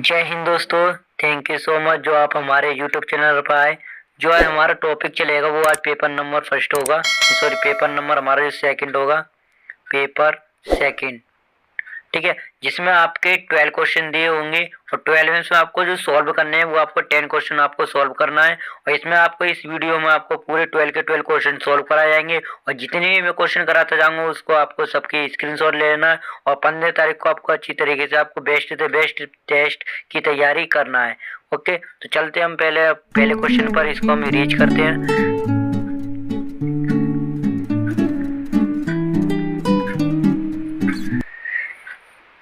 जय हिंद दोस्तों। Thank you so much जो आप हमारे यूट्यूब चैनल पर आए। जो है हमारा टॉपिक चलेगा वो आज पेपर नंबर फर्स्ट होगा, सॉरी पेपर नंबर हमारा जो सेकंड होगा, पेपर सेकंड। ठीक है, जिसमें आपके 12 क्वेश्चन दिए होंगे और 12 में से आपको जो सॉल्व करने हैं वो आपको 10 क्वेश्चन आपको सॉल्व करना है। और इसमें आपको इस वीडियो में आपको पूरे 12 के 12 क्वेश्चन सॉल्व कराए जाएंगे और जितने भी मैं क्वेश्चन कराता जाऊंगा उसको आपको सबकी स्क्रीनशॉट ले लेना है और 15 तारीख को आपको अच्छी तरीके से आपको बेस्ट से बेस्ट टेस्ट की तैयारी करना है। ओके, तो चलते हम पहले पहले क्वेश्चन पर, इसको हम रीच करते हैं।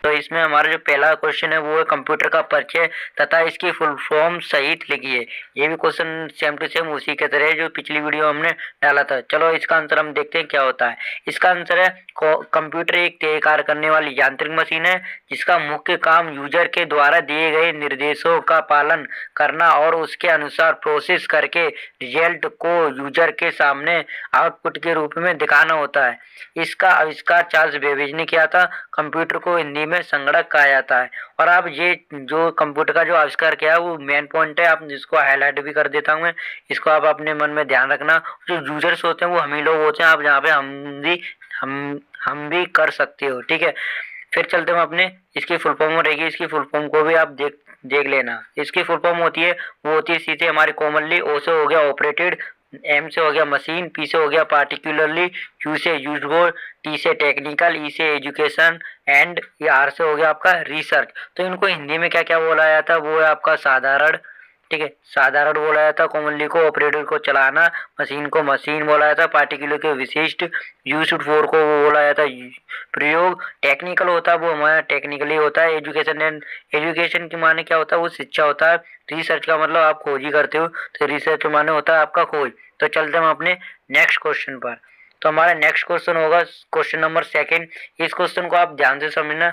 तो इसमें हमारा जो पहला क्वेश्चन है वो है कंप्यूटर का परिचय तथा इसकी फुल फॉर्म सहित लिखिए। ये भी क्वेश्चन सेम टू सेम उसी के तरह जो पिछली वीडियो हमने डाला था। चलो इसका आंसर हम देखते हैं क्या होता है। इसका आंसर है कंप्यूटर एक तय कार्य करने वाली यांत्रिक मशीन है जिसका मुख्य काम यूजर के द्वारा दिए गए निर्देशों का पालन करना और उसके अनुसार प्रोसेस करके रिजल्ट को यूजर के सामने आउटपुट के रूप में दिखाना होता है। इसका आविष्कार चार्ल्स बेबेज ने किया था। कंप्यूटर को हिंदी में संगणक कहा जाता है। और आप ये जो कंप्यूटर का जो आविष्कार किया है वो मेन पॉइंट है, आप जिसको हाईलाइट भी कर देता हूँ मैं, इसको आप अपने मन में ध्यान रखना। जो यूजर्स होते हैं वो हम ही लोग होते हैं, आप यहाँ पे हम भी कर सकते हो। ठीक है, फिर चलते हैं अपने इसकी फुल फॉर्म रहेगी, इसकी फुल फॉर्म को भी आप देख लेना। इसकी फुल फॉर्म होती है वो होती है सी से हमारी कॉमनली, ओ से हो गया ऑपरेटेड, एम से हो गया मशीन, पी से हो गया पार्टिकुलरली, यू से यूजफुल, टी से टेक्निकल, ई से एजुकेशन एंड आर से हो गया आपका रिसर्च। तो इनको हिंदी में क्या क्या बोला जाता है वो है आपका साधारण। ठीक है, साधारण बोला जाता है, कॉमनली को ऑपरेटर को चलाना, मशीन को मशीन बोला जाता है, पार्टिकुलर को विशिष्ट, यूज्ड फॉर को वो बोला जाता है प्रयोग, टेक्निकल होता है वो हमारा टेक्निकली होता है, एजुकेशन एंड एजुकेशन की माने क्या होता है वो शिक्षा होता है, रिसर्च का मतलब आप खोज ही करते हो तो रिसर्च माने होता है आपका खोज। तो चलते हम अपने नेक्स्ट क्वेश्चन पर। तो हमारा नेक्स्ट क्वेश्चन होगा क्वेश्चन नंबर सेकंड। इस क्वेश्चन को आप ध्यान से समझना।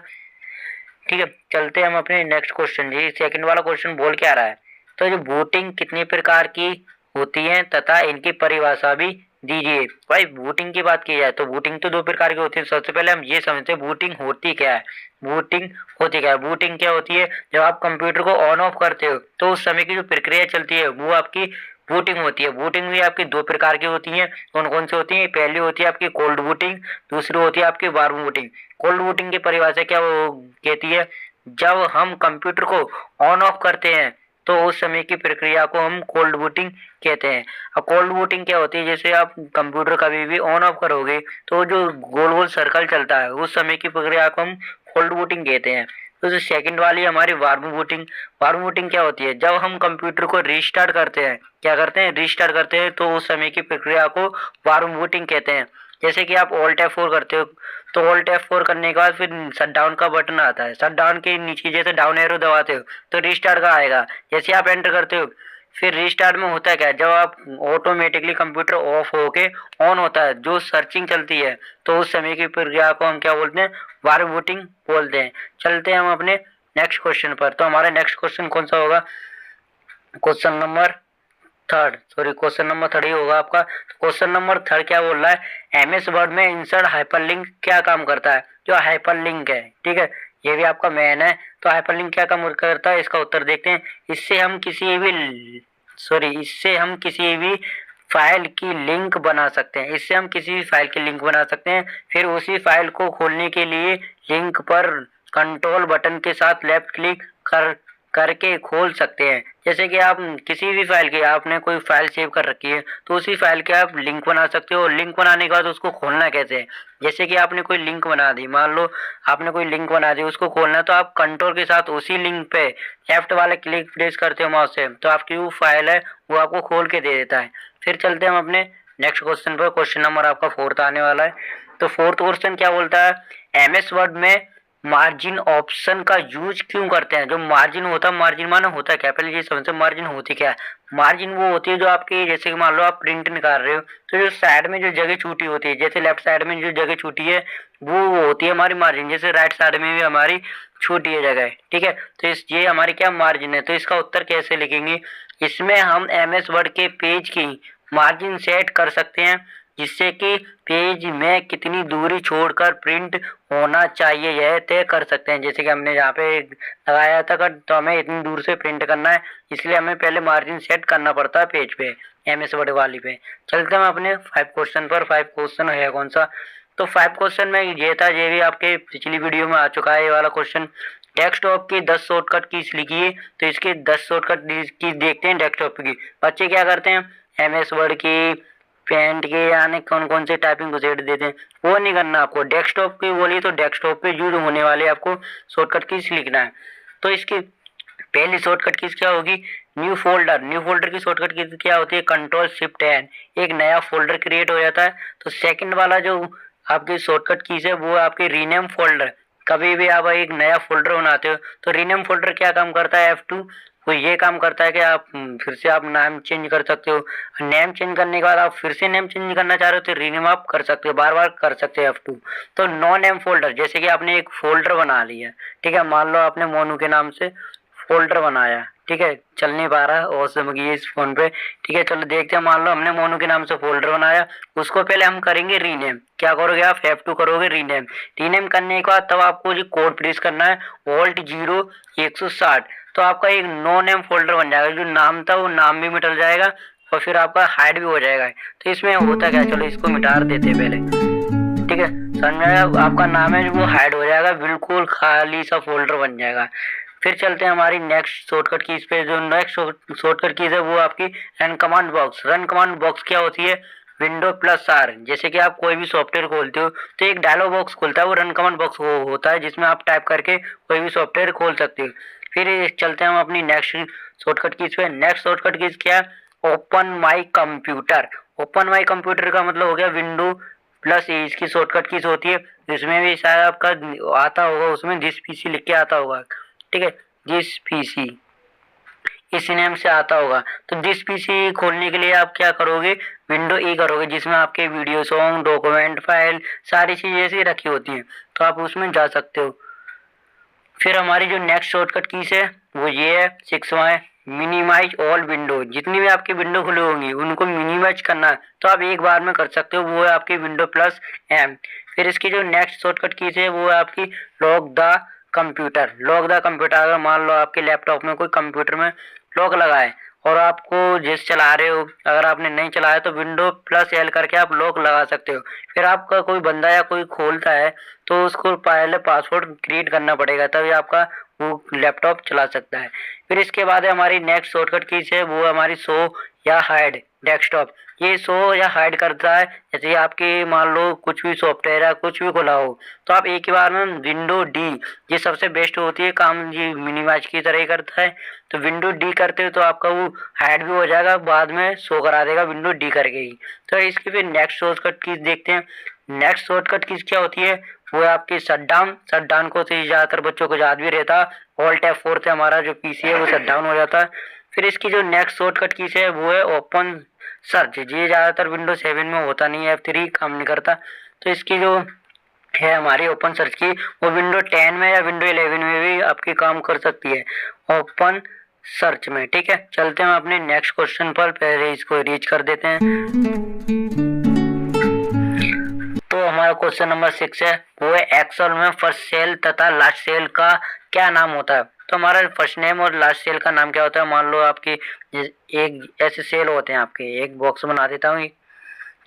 ठीक है, चलते हम अपने नेक्स्ट क्वेश्चन। जी सेकंड वाला क्वेश्चन बोल क्या रहा है, तो जो वोटिंग कितने प्रकार की होती है तथा इनकी परिभाषा भी दीजिए। भाई वोटिंग की बात की जाए तो वोटिंग तो दो प्रकार की होती है। सबसे पहले हम ये समझते हैं वोटिंग होती क्या है। वोटिंग होती क्या है? वोटिंग क्या होती है, जब आप कंप्यूटर को ऑन ऑफ करते हो तो उस समय की जो प्रक्रिया चलती है वो आपकी वोटिंग होती है। वोटिंग भी आपकी दो प्रकार की होती है। कौन कौन सी होती है? पहली होती है आपकी कोल्ड वोटिंग, दूसरी होती है आपकी वार्म वोटिंग। कोल्ड वोटिंग की परिभाषा क्या वो कहती है, जब हम कंप्यूटर को ऑन ऑफ करते हैं तो उस समय की प्रक्रिया को हम कोल्ड बूटिंग कहते हैं। अब कोल्ड बूटिंग क्या होती है, जैसे आप कंप्यूटर कभी भी ऑन ऑफ करोगे तो जो गोल गोल सर्कल चलता है उस समय की प्रक्रिया को हम कोल्ड बूटिंग कहते हैं। तो जो सेकंड वाली हमारी वार्म बूटिंग, वार्म बूटिंग क्या होती है, जब हम कंप्यूटर को रीस्टार्ट करते हैं, क्या करते हैं, रीस्टार्ट करते हैं, तो उस समय की प्रक्रिया को वार्म बूटिंग कहते हैं। जैसे कि आप ऑल्ट F4 करते हो तो ऑल्ट F4 करने के बाद फिर शट डाउन का बटन आता है, शट डाउन के नीचे जैसे डाउन एरो दबाते हो तो रिस्टार्ट का आएगा। जैसे आप एंटर करते हो फिर रिस्टार्ट में होता है क्या, जब आप ऑटोमेटिकली कंप्यूटर ऑफ होके ऑन होता है, जो सर्चिंग चलती है, तो उस समय की प्रक्रिया को हम क्या बोलते हैं, वार्म बूटिंग बोलते हैं। चलते हैं हम अपने नेक्स्ट क्वेश्चन पर। तो हमारा नेक्स्ट क्वेश्चन कौन सा होगा, question number third, sorry question number third ही होगा आपका। तो क्वेश्चन नंबर थर्ड क्या बोल रहा है, एमएस वर्ड में इंसर्ट हाइपरलिंक क्या काम करता है। जो हाइपरलिंक है, ठीक है, ये भी आपका मेन है। तो हाइपरलिंक क्या काम करता है इसका उत्तर देखते हैं। इससे हम किसी भी फाइल की लिंक बना सकते हैं। इससे हम किसी भी फाइल की लिंक बना सकते हैं। फिर उसी फाइल को खोलने के लिए लिंक पर कंट्रोल बटन के साथ लेफ्ट क्लिक करके खोल सकते हैं। जैसे कि आप किसी भी फाइल की, आपने कोई फाइल सेव कर रखी है तो उसी फाइल के आप लिंक बना सकते हो। लिंक बनाने के बाद उसको खोलना कैसे है, जैसे कि आपने कोई लिंक बना दी, मान लो आपने कोई लिंक बना दी, उसको खोलना तो आप कंट्रोल के साथ उसी लिंक पे लेफ्ट वाले क्लिक प्रेस करते हो माउस से, तो आपकी वो फाइल है वो आपको खोल के दे देता है। फिर चलते हैं हम अपने नेक्स्ट क्वेश्चन पर। क्वेश्चन नंबर आपका फोर्थ आने वाला है। तो फोर्थ क्वेश्चन क्या बोलता है, एमएस वर्ड में मार्जिन ऑप्शन का यूज क्यों करते हैं। जो मार्जिन होता है, मार्जिन माना होता है क्या, पहले ये समझते हैं मार्जिन होती क्या है। मार्जिन वो होती है जो आपकी, जैसे कि मान लो आप प्रिंट निकाल रहे हो तो जो साइड में जो जगह छूटी होती है, जैसे लेफ्ट साइड में जो जगह छूटी है वो होती है हमारी मार्जिन, जैसे राइट साइड में भी हमारी छूटी है जगह। ठीक है, तो ये हमारी क्या मार्जिन है। तो इसका उत्तर कैसे लिखेंगे, इसमें हम एमएस वर्ड के पेज की मार्जिन सेट कर सकते हैं। जिससे कि पेज में कितनी दूरी छोड़कर प्रिंट होना चाहिए यह तय कर सकते हैं। जैसे कि हमने यहाँ पे लगाया था तो हमें इतनी दूर से प्रिंट करना है, इसलिए हमें पहले मार्जिन सेट करना पड़ता है पेज पे, MS वर्ड वाली पे। चलते हैं अपने 5 क्वेश्चन पर। 5 क्वेश्चन है कौन सा, तो 5 क्वेश्चन में ये था, ये भी आपके पिछली वीडियो में आ चुका है ये वाला क्वेश्चन। डेस्कटॉप की 10 शॉर्टकट कीज लिखिए, तो इसकी 10 शॉर्टकट कीज देखते हैं डेस्कटॉप की। बच्चे क्या करते हैं, MS वर्ड की, पेंट के, यानी कौन कौन से टाइपिंग को सेट देते हैं, वो नहीं करना आपको। डेस्कटॉप की बोलिए तो डेस्कटॉप पे यूज होने वाले आपको शॉर्टकट कीज लिखना है। तो इसकी पहली शॉर्टकट कीज क्या होगी, न्यू फोल्डर। न्यू फोल्डर की शॉर्टकट कीज क्या होती है, Ctrl+Shift+N, एक नया फोल्डर क्रिएट हो जाता है। तो सेकंड वाला जो आपकी शॉर्टकट कीज है वो आपकी रीनेम फोल्डर। कभी भी आप एक नया फोल्डर बनाते हो तो रीनेम फोल्डर क्या काम करता है, F2, वो ये काम करता है कि आप फिर से आप नाम चेंज कर सकते हो। नेम चेंज करने के बाद आप फिर से नेम चेंज करना चाह रहे हो तो रीनेम आप कर सकते हो, बार बार कर सकते हो F2। तो नो नेम फोल्डर, जैसे कि आपने एक फोल्डर बना लिया, ठीक है, मान लो आपने मोनू के नाम से फोल्डर बनाया, ठीक है, चल नहीं पा रहा और समझिए इस फोन पे, ठीक है, चलो देखते हैं। मान लो हमने मोनू के नाम से फोल्डर बनाया, उसको पहले हम करेंगे रीनेम। क्या करोगे आप, F2 करोगे, रीनेम। रीनेम करने के बाद तब आपको जो कोड प्रेस करना है, Alt+0 160, तो आपका एक नो नेम फोल्डर बन जाएगा। जो नाम था वो नाम भी मिट जाएगा और फिर आपका हाइड भी हो जाएगा। तो इसमें होता क्या, चलो इसको मिटा देते हैं पहले, ठीक है, समझ में आया। आपका नाम है वो हाइड हो जाएगा, बिल्कुल खाली सा फोल्डर बन जाएगा। फिर चलते हैं हमारी नेक्स्ट शॉर्टकट कीज पे। जो नेक्स्ट शॉर्टकट कीज है वो आपकी run command box. Run command box क्या होती है, Windows+R। जैसे कि आप कोई भी सॉफ्टवेयर खोलते हो तो एक डायलॉग बॉक्स खुलता है, वो रन कमांड बॉक्स होता है, जिसमें आप टाइप करके कोई भी सॉफ्टवेयर खोल सकते हो। फिर चलते हैं हम अपनी नेक्स्ट शॉर्टकट कीज पे। नेक्स्ट शॉर्टकट कीज क्या है, open my computer. Open my computer का मतलब हो गया Windows+A, इसकी शॉर्टकट कीज होती है। इसमें भी शायद आपका आता होगा, उसमें दिस PC लिख के आता होगा, ठीक है, दिस PC इस नेम से आता होगा। तो दिस PC खोलने के लिए आप क्या करोगे, Windows E करोगे, जिसमें आपके वीडियो, सॉन्ग, डॉक्यूमेंट, फाइल, सारी चीजें ऐसी रखी होती हैं, तो आप उसमें जा सकते हो। फिर हमारी जो नेक्स्ट शॉर्टकट कीज है वो ये है 6वां है, मिनिमाइज ऑल विंडो। जितनी भी आपकी विंडो खुली होंगी उनको मिनिमाइज करना है, तो आप एक बार में कर सकते हो, वो है आपकी Windows+M। फिर इसकी जो नेक्स्ट शॉर्टकट कीज है वो है आपकी lock the computer. Lock the computer, अगर मान लो आपके लैपटॉप में कोई कंप्यूटर में लॉक लगा है और आपको जिस चला रहे हो, अगर आपने नहीं चलाया तो Windows+L करके आप लॉक लगा सकते हो। फिर आपका कोई बंदा या कोई खोलता है तो उसको पहले पासवर्ड क्रिएट करना पड़ेगा, तभी आपका वो लैपटॉप चला सकता है। फिर इसके बाद हमारी नेक्स्ट शॉर्टकट कीज है वो हमारी शो या हाइड डेस्कटॉप। ये शो या हाइड करता है, जैसे आपकी मान लो कुछ भी सॉफ्टवेयर है, कुछ भी खुला हो, तो आप एक ही बार में Windows D, ये सबसे बेस्ट होती है, काम ये मिनिमाइज की तरह ही करता है। तो Windows D करते हो तो आपका वो हाइड भी हो जाएगा, बाद में शो करा देगा Windows D करके ही। तो इसकी फिर नेक्स्ट शॉर्टकट कीज देखते हैं। नेक्स्ट शॉर्टकट कीज क्या होती है, वो है आपकी शटडाउन। शटडाउन को तो ज़्यादातर बच्चों को याद भी रहता, Alt+F4 से हमारा जो PC है वो शटडाउन हो जाता है। फिर इसकी जो नेक्स्ट शॉर्टकट कीज है वो है ओपन सर्च। ये ज़्यादातर Windows 7 में होता नहीं है, F3 काम नहीं करता। तो इसकी जो है हमारी ओपन सर्च की, वो Windows 10 में या Windows 11 में भी आपकी काम कर सकती है, ओपन सर्च में, ठीक है। चलते हैं अपने नेक्स्ट क्वेश्चन पर, पहले इसको रीच कर देते हैं। तो हमारा क्वेश्चन नंबर 6 है, वो है एक्सेल में फर्स्ट सेल तथा लास्ट सेल का क्या नाम होता है। तो हमारा फर्स्ट नेम और लास्ट सेल का नाम क्या होता है, मान लो आपकी एक ऐसे सेल होते हैं, आपके एक बॉक्स बना देता हूँ,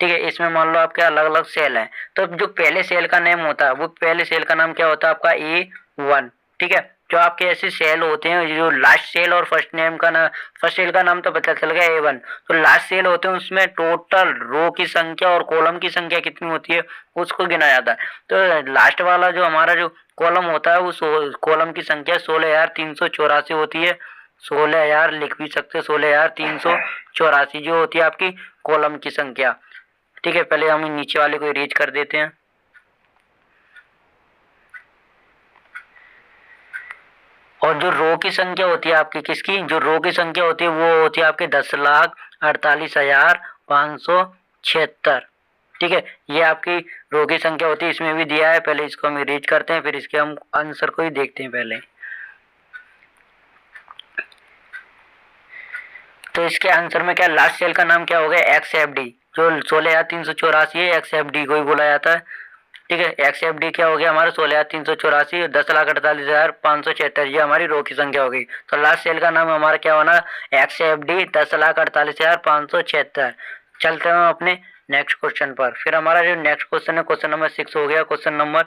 ठीक है, इसमें मान लो आपके अलग अलग सेल हैं। तो जो पहले सेल का नेम होता है वो पहले सेल का नाम क्या होता है आपका A1, ठीक है। जो आपके ऐसे सेल होते हैं, जो लास्ट सेल और फर्स्ट नेम का ना, फर्स्ट सेल का नाम तो पता चल गया A1, तो लास्ट सेल होते हैं उसमें टोटल रो की संख्या और कॉलम की संख्या कितनी होती है उसको गिना जाता है। तो लास्ट वाला जो हमारा जो कॉलम होता है वो कॉलम की संख्या 16,384 होती है। 16,000 लिख भी सकते, 16,384 जो होती है आपकी कॉलम की संख्या, ठीक है। पहले हम नीचे वाले को इरेज कर देते हैं। और जो रो की संख्या होती है आपकी, किसकी, जो रो की संख्या होती है वो होती है आपके 10,48,576, ठीक है। ये आपकी रो की संख्या होती है, इसमें भी दिया है। पहले इसको हम इरेज करते हैं, फिर इसके हम आंसर को ही देखते हैं पहले। तो इसके आंसर में क्या, लास्ट सेल का नाम क्या हो गया, XFD, जो 16,384 है, XFD को ही बोला जाता है। ठीक है, XFD क्या हो गया हमारा 16,384, 10,48,576, ये हमारी रो की संख्या हो गई। तो लास्ट सेल का नाम हमारा क्या होना, XFD 10,48,576। चलते हैं अपने नेक्स्ट क्वेश्चन पर। फिर हमारा जो नेक्स्ट क्वेश्चन है, क्वेश्चन नंबर 6 हो गया। क्वेश्चन नंबर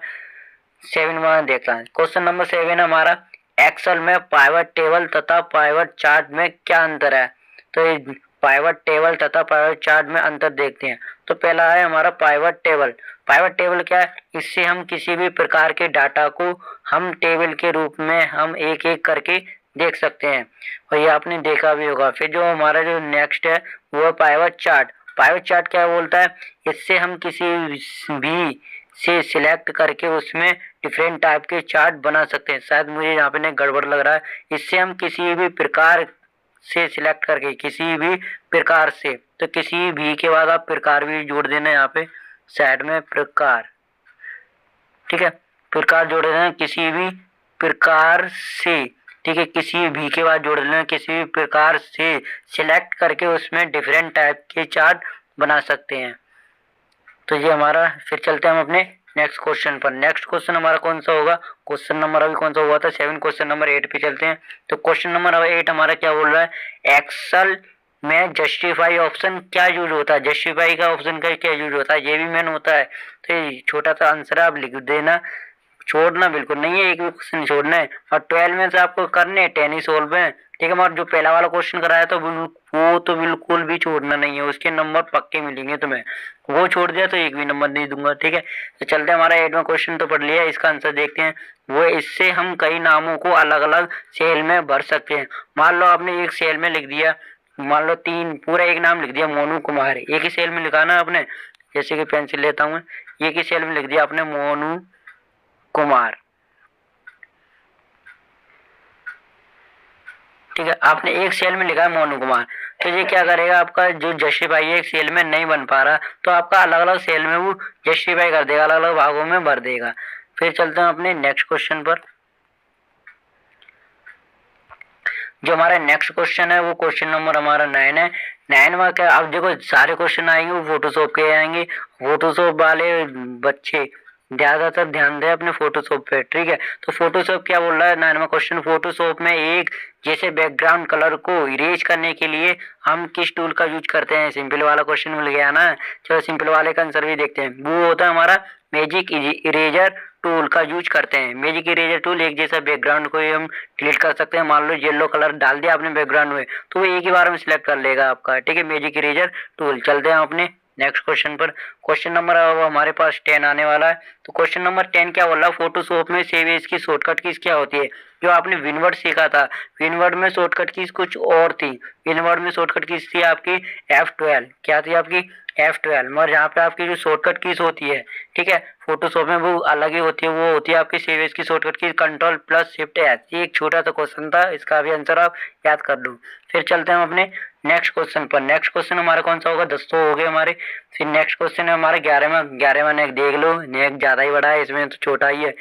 7 में देखते हैं। क्वेश्चन नंबर 7 हमारा, एक्सेल में पाइवट टेबल तथा पाइवट चार्ट में क्या अंतर है। तो पाइवट टेबल तथा पाइवट चार्ट में अंतर देखते हैं। तो पहला है हमारा पाइवट टेबल। पाइवट टेबल क्या है, इससे हम किसी भी प्रकार के डाटा को हम टेबल के रूप में हम एक एक करके देख सकते हैं, और ये आपने देखा भी होगा। फिर जो हमारा जो नेक्स्ट है वो है पाइवट चार्ट। पाइवट चार्ट क्या बोलता है, इससे हम किसी भी से सिलेक्ट करके उसमें डिफरेंट टाइप के चार्ट बना सकते हैं। शायद मुझे यहाँ पे नहीं गड़बड़ लग रहा है। इससे हम किसी भी प्रकार से सिलेक्ट करके, किसी भी प्रकार से, तो किसी भी के बाद आप प्रकार भी जोड़ देना यहाँ पे साइड में, प्रकार। ठीक है, प्रकार जोड़ देना किसी भी प्रकार से। ठीक है, किसी भी के बाद जोड़ देना किसी भी प्रकार से सिलेक्ट करके उसमें डिफरेंट टाइप के चार्ट बना सकते हैं। तो ये हमारा, फिर चलते हैं हम अपने नेक्स्ट क्वेश्चन पर। नेक्स्ट क्वेश्चन हमारा कौन सा होगा, क्वेश्चन नंबर अभी कौन सा हुआ था 7, क्वेश्चन नंबर 8 पे चलते हैं। तो क्वेश्चन नंबर 8 हमारा क्या बोल रहा है, एक्सेल में जस्टिफाई ऑप्शन क्या यूज होता है। जस्टिफाई का ऑप्शन का क्या यूज होता है, ये भी मेन होता है। तो ये छोटा सा आंसर आप लिख देना, छोड़ना बिल्कुल नहीं है, एक भी क्वेश्चन छोड़ना है। और 12 में से आपको करने हैं 10 ही सोल्व है। ठीक है, मगर जो पहला वाला क्वेश्चन कराया था वो तो बिल्कुल भी छोड़ना नहीं है, उसके नंबर पक्के मिलेंगे तुम्हें। वो छोड़ दिया तो एक भी नंबर नहीं दूंगा। ठीक है, तो चलते हैं, हमारा 8वां क्वेश्चन तो पढ़ लिया, इसका आंसर देखते हैं। वो, इससे हम कई नामों को अलग अलग सेल में भर सकते हैं। मान लो आपने एक सेल में लिख दिया, मान लो 3 पूरा एक नाम लिख दिया मोनू कुमार, एक ही सेल में लिखाना है आपने। जैसे कि पेंसिल लेता हूँ, एक ही सेल में लिख दिया आपने मोनू कुमार। ठीक है, आपने एक सेल में लिखा है मोनू कुमार, तो ये क्या करेगा, आपका जो जस्टिफाई एक सेल में नहीं बन पा रहा, तो आपका अलग अलग सेल में वो जस्टिफाई कर देगा, अलग अलग भागों में भर देगा। फिर चलते हैं अपने नेक्स्ट क्वेश्चन पर। जो हमारा नेक्स्ट क्वेश्चन है वो क्वेश्चन नंबर हमारा 9 है। 9 में क्या, अब देखो सारे क्वेश्चन आएंगे वो फोटोशॉप के आएंगे। फोटोशॉप वाले बच्चे ज्यादातर ध्यान दें अपने फोटोशॉप पे। ठीक है, तो फोटोशॉप क्या बोल रहा है 9वां क्वेश्चन, फोटोशॉप में एक जैसे बैकग्राउंड कलर को इरेज करने के लिए हम किस टूल का यूज करते हैं। सिंपल वाला क्वेश्चन मिल गया ना, चलो सिंपल वाले का आंसर भी देखते हैं। वो होता है हमारा मैजिक इरेजर टूल का यूज करते हैं। मैजिक इरेजर टूल एक जैसा बैकग्राउंड को हम डिलीट कर सकते हैं। मान लो येलो कलर डाल दिया आपने बैकग्राउंड में, तो वो एक ही बार में सिलेक्ट कर लेगा आपका। ठीक है, मैजिक इरेजर टूल। चलते हैं अपने नेक्स्ट क्वेश्चन पर। क्वेश्चन नंबर हमारे पास 10 आने वाला है। तो क्वेश्चन नंबर 10 क्या बोल रहा है, फोटोशॉप में सेव एज की शॉर्टकट कीज क्या होती है। जो आपने विनवर्ड सीखा था, विनवर्ड में शॉर्टकट कीज कुछ और थी। विनवर्ड में शॉर्टकट कीज थी आपकी F12। क्या थी आपकी F12, मगर यहाँ पे आपकी जो शॉर्टकट कीज होती है, ठीक है, फोटोशॉप में वो अलग ही होती है। वो होती है आपकी सेव एज की शॉर्टकट कीज Ctrl+Shift+S। ये एक छोटा सा क्वेश्चन था, इसका भी आंसर आप याद कर लो। फिर चलते हैं अपने नेक्स्ट क्वेश्चन पर। नेक्स्ट क्वेश्चन हमारा कौन सा होगा, 10 तो हो गए हमारे। फिर नेक्स्ट क्वेश्चन है हमारा 11वां नेक देख लो, नेक ज्यादा ही बड़ा है, इसमें तो छोटा ही है।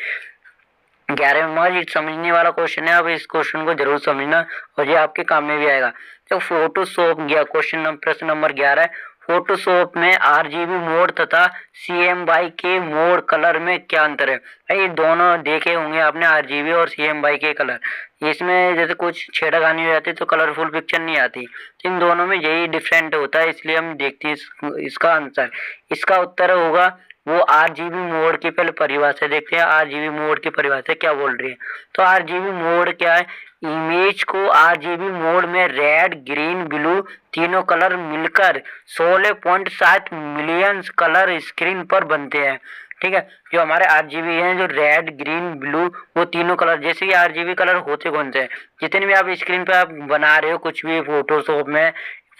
11वां ये समझने वाला क्वेश्चन है, आप इस क्वेश्चन को जरूर समझना और ये आपके काम में भी आएगा। तो फोटोशॉप गया क्वेश्चन प्रश्न नंबर 11, फोटोशॉप में RGB मोड तथा CMYK के मोड कलर में क्या अंतर है। भाई दोनों देखे होंगे आपने, RGB और CMYK के कलर। इसमें जैसे कुछ छेड़खानी हो जाती है तो कलरफुल पिक्चर नहीं आती, इन दोनों में यही डिफरेंट होता है, इसलिए हम देखते हैं इसका आंसर। इसका उत्तर होगा वो RGB मोड की पहले परिभाषा देखते हैं। RGB मोड की परिभाषा क्या बोल रही है। तो RGB मोड क्या है, इमेज को RGB मोड में रेड, ग्रीन, ब्लू तीनों कलर मिलकर 16.7 मिलियन कलर स्क्रीन पर बनते हैं। ठीक है, जो हमारे RGB हैं, जो रेड, ग्रीन, ब्लू, वो तीनों कलर, जैसे कि RGB कलर होते कौन से हैं, जितने भी आप स्क्रीन पे आप बना रहे हो कुछ भी फोटोशॉप में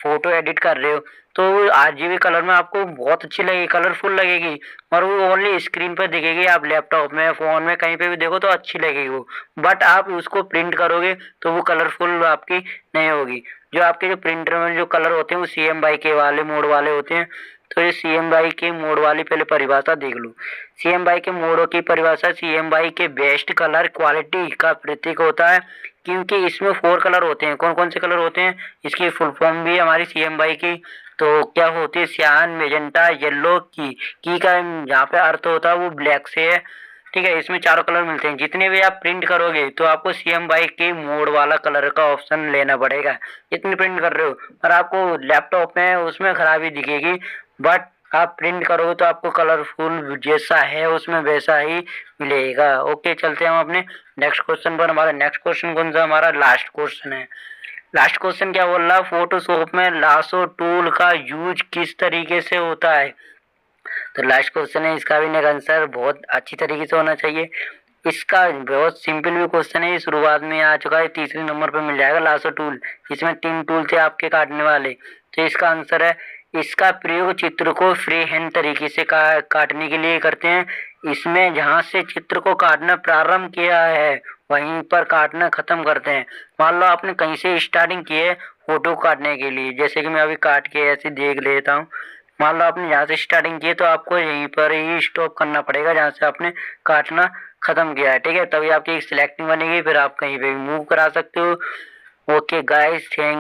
फोटो एडिट कर रहे हो, तो RGB कलर में आपको बहुत अच्छी लगेगी, कलरफुल लगेगी, और वो ओनली स्क्रीन पर दिखेगी। आप लैपटॉप में, फोन में, कहीं पे भी देखो तो अच्छी लगेगी वो, बट आप उसको प्रिंट करोगे तो वो कलरफुल आपकी नहीं होगी। जो आपके जो प्रिंटर में जो कलर होते हैं वो CMYK वाले मोड वाले होते हैं। तो ये CMYK मोड वाली पहले परिभाषा देख लो। CMYK मोड की परिभाषा, CMYK बेस्ट कलर क्वालिटी का प्रतीक होता है। क्योंकि इसमें 4 कलर होते हैं। कौन कौन से कलर होते हैं, इसकी फुल फॉर्म भी है हमारी CMY की। तो क्या होती है, सियान, मेजेंटा, येलो, की का यहाँ पे अर्थ होता है वो ब्लैक से है। ठीक है, इसमें चारों कलर मिलते हैं। जितने भी आप प्रिंट करोगे तो आपको CMY के मोड वाला कलर का ऑप्शन लेना पड़ेगा। जितनी प्रिंट कर रहे हो, और आपको लैपटॉप में उसमें खराबी दिखेगी, बट आप प्रिंट करोगे तो आपको कलरफुल जैसा है उसमें वैसा ही मिलेगा। ओके, चलते हैं हम अपने नेक्स्ट क्वेश्चन पर। हमारा नेक्स्ट क्वेश्चन कौन सा, हमारा लास्ट क्वेश्चन है। लास्ट क्वेश्चन क्या बोल रहा है, फोटोशॉप में लासो टूल का यूज किस तरीके से होता है। तो लास्ट क्वेश्चन है, इसका भी आंसर बहुत अच्छी तरीके से होना चाहिए। इसका बहुत सिंपल भी क्वेश्चन है, शुरुआत में आ चुका है, तीसरे नंबर पर मिल जाएगा लासो टूल। इसमें 3 टूल थे आपके काटने वाले। तो इसका आंसर है, इसका प्रयोग चित्र को फ्री हैंड तरीके से काटने के लिए करते हैं। इसमें जहाँ से चित्र को काटना प्रारंभ किया है वहीं पर काटना खत्म करते हैं। मान लो आपने कहीं से स्टार्टिंग की है फोटो काटने के लिए, जैसे कि मैं अभी काट के ऐसे देख लेता हूँ। मान लो आपने यहाँ से स्टार्टिंग की है तो आपको यहीं पर ही स्टॉप करना पड़ेगा जहाँ से आपने काटना खत्म किया है। ठीक है, तभी आपकी सिलेक्टिंग बनेगी, फिर आप कहीं पे भी मूव करा सकते हो। Okay guys, thank